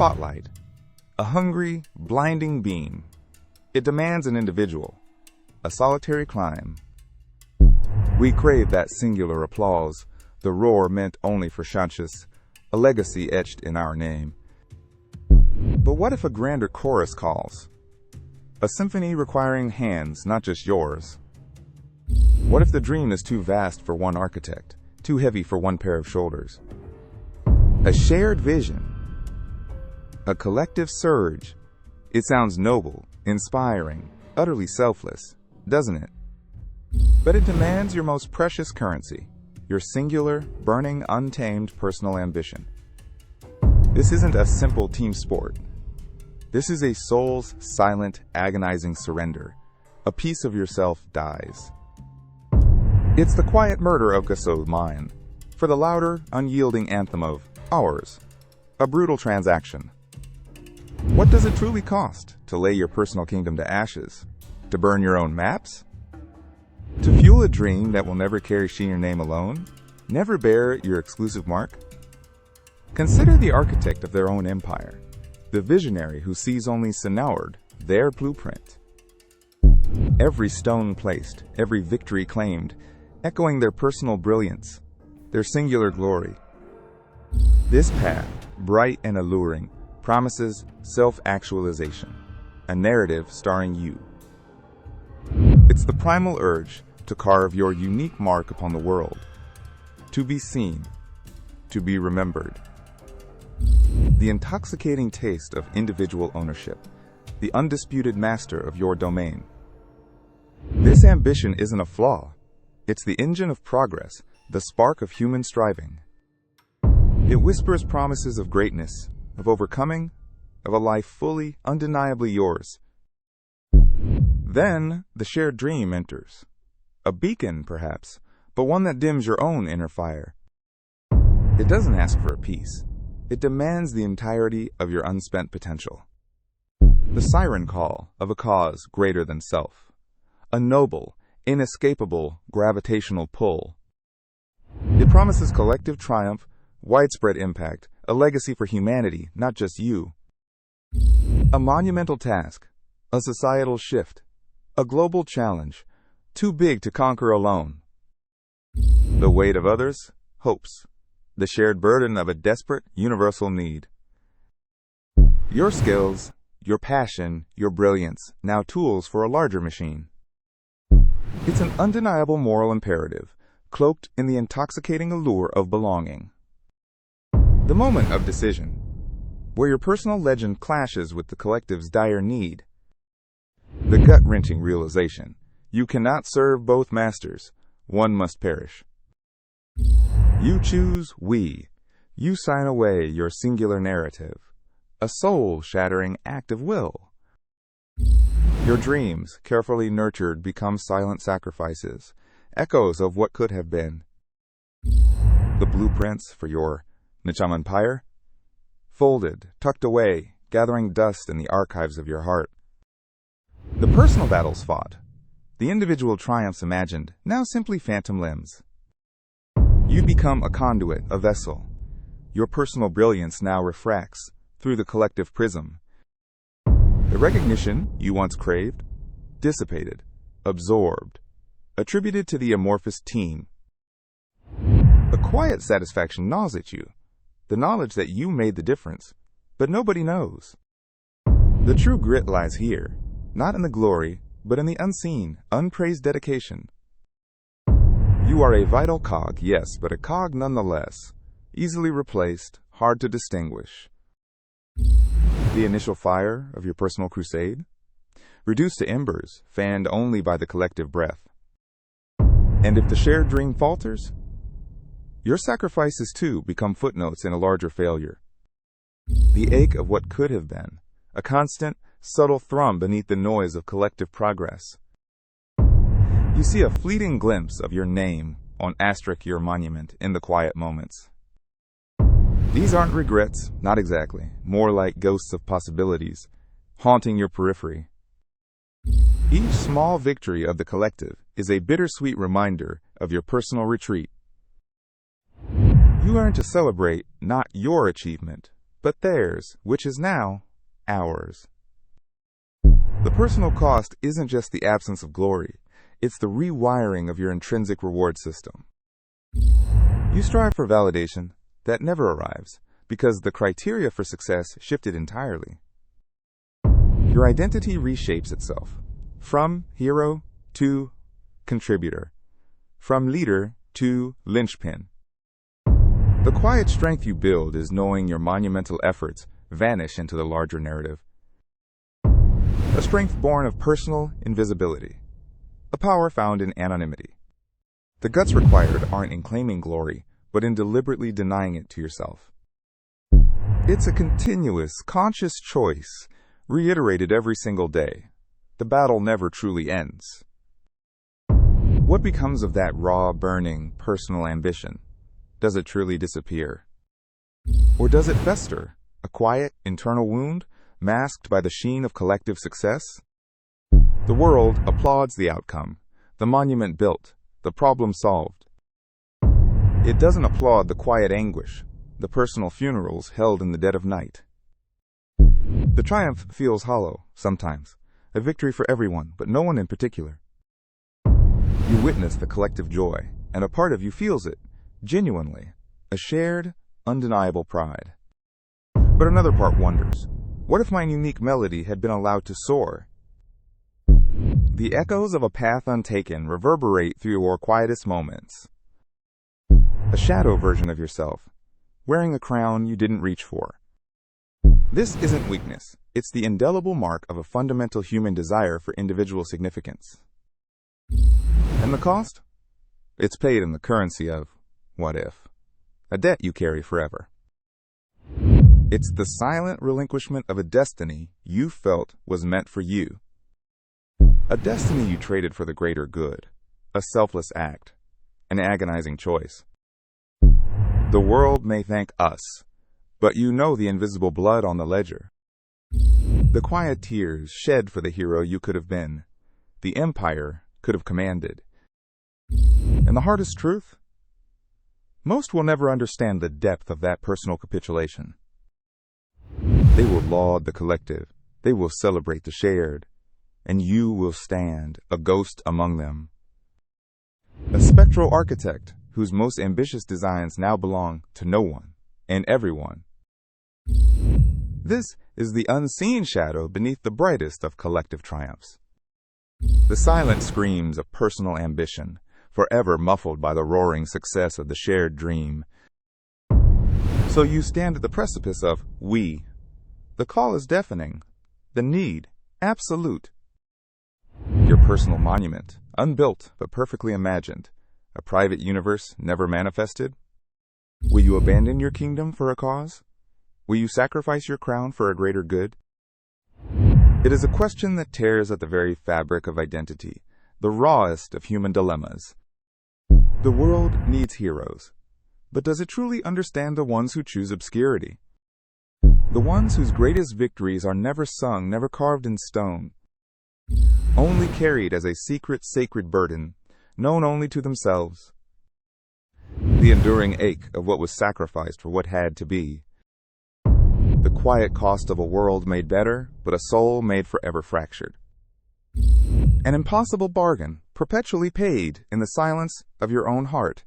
spotlight, a hungry, blinding beam. It demands an individual, a solitary climb. We crave that singular applause, the roar meant only for chances, a legacy etched in our name. But what if a grander chorus calls? A symphony requiring hands, not just yours. What if the dream is too vast for one architect, too heavy for one pair of shoulders? A shared vision, a collective surge. It sounds noble, inspiring, utterly selfless, doesn't it? But it demands your most precious currency, your singular, burning, untamed personal ambition. This isn't a simple team sport. This is a soul's silent, agonizing surrender. A piece of yourself dies. It's the quiet murder of Gassot mine, for the louder, unyielding anthem of ours. A brutal transaction. What does it truly cost to lay your personal kingdom to ashes? To burn your own maps? To fuel a dream that will never carry your name alone? Never bear your exclusive mark? Consider the architect of their own empire, the visionary who sees only Senaured, their blueprint. Every stone placed, every victory claimed, echoing their personal brilliance, their singular glory. This path, bright and alluring, promises self-actualization, a narrative starring you. It's the primal urge to carve your unique mark upon the world, to be seen, to be remembered. The intoxicating taste of individual ownership, the undisputed master of your domain. This ambition isn't a flaw. It's the engine of progress, the spark of human striving. It whispers promises of greatness, of overcoming, of a life fully, undeniably yours. Then the shared dream enters. A beacon, perhaps, but one that dims your own inner fire. It doesn't ask for a piece. It demands the entirety of your unspent potential. The siren call of a cause greater than self. A noble, inescapable gravitational pull. It promises collective triumph, widespread impact, a legacy for humanity, not just you. A monumental task, a societal shift, a global challenge, too big to conquer alone. The weight of others' hopes, the shared burden of a desperate, universal need. Your skills, your passion, your brilliance, now tools for a larger machine. It's an undeniable moral imperative, cloaked in the intoxicating allure of belonging. The moment of decision, where your personal legend clashes with the collective's dire need. The gut-wrenching realization, you cannot serve both masters, one must perish. You choose we. You sign away your singular narrative, a soul-shattering act of will. Your dreams, carefully nurtured, become silent sacrifices, echoes of what could have been. The blueprints for your Nicham Empire? Folded, tucked away, gathering dust in the archives of your heart. The personal battles fought, the individual triumphs imagined, now simply phantom limbs. You become a conduit, a vessel. Your personal brilliance now refracts through the collective prism. The recognition you once craved, dissipated, absorbed, attributed to the amorphous team. A quiet satisfaction gnaws at you, the knowledge that you made the difference, but nobody knows. The true grit lies here, not in the glory, but in the unseen, unpraised dedication. You are a vital cog, yes, but a cog nonetheless, easily replaced, hard to distinguish. The initial fire of your personal crusade, reduced to embers, fanned only by the collective breath. And if the shared dream falters, your sacrifices too become footnotes in a larger failure. The ache of what could have been, a constant, subtle thrum beneath the noise of collective progress. You see a fleeting glimpse of your name on your monument in the quiet moments. These aren't regrets, not exactly, more like ghosts of possibilities, haunting your periphery. Each small victory of the collective is a bittersweet reminder of your personal retreat. You learn to celebrate not your achievement, but theirs, which is now ours. The personal cost isn't just the absence of glory, it's the rewiring of your intrinsic reward system. You strive for validation that never arrives because the criteria for success shifted entirely. Your identity reshapes itself from hero to contributor, from leader to linchpin. The quiet strength you build is knowing your monumental efforts vanish into the larger narrative. A strength born of personal invisibility, a power found in anonymity. The guts required aren't in claiming glory, but in deliberately denying it to yourself. It's a continuous, conscious choice, reiterated every single day. The battle never truly ends. What becomes of that raw, burning, personal ambition? Does it truly disappear? Or does it fester, a quiet, internal wound, masked by the sheen of collective success? The world applauds the outcome, the monument built, the problem solved. It doesn't applaud the quiet anguish, the personal funerals held in the dead of night. The triumph feels hollow, sometimes, a victory for everyone, but no one in particular. You witness the collective joy, and a part of you feels it, genuinely, a shared, undeniable pride. But another part wonders, what if my unique melody had been allowed to soar? The echoes of a path untaken reverberate through your quietest moments. A shadow version of yourself, wearing a crown you didn't reach for. This isn't weakness, it's the indelible mark of a fundamental human desire for individual significance. And the cost? It's paid in the currency of what if, a debt you carry forever. It's the silent relinquishment of a destiny you felt was meant for you. A destiny you traded for the greater good, a selfless act, an agonizing choice. The world may thank us, but you know the invisible blood on the ledger. The quiet tears shed for the hero you could have been, the empire could have commanded. And the hardest truth? Most will never understand the depth of that personal capitulation. They will laud the collective, they will celebrate the shared, and you will stand, a ghost among them. A spectral architect whose most ambitious designs now belong to no one and everyone. This is the unseen shadow beneath the brightest of collective triumphs. The silent screams of personal ambition, forever muffled by the roaring success of the shared dream. So you stand at the precipice of we. The call is deafening, the need absolute. Your personal monument, unbuilt but perfectly imagined, a private universe never manifested. Will you abandon your kingdom for a cause? Will you sacrifice your crown for a greater good? It is a question that tears at the very fabric of identity, the rawest of human dilemmas. The world needs heroes, but does it truly understand the ones who choose obscurity? The ones whose greatest victories are never sung, never carved in stone, only carried as a secret, sacred burden, known only to themselves. The enduring ache of what was sacrificed for what had to be. The quiet cost of a world made better, but a soul made forever fractured. An impossible bargain, perpetually paid in the silence of your own heart,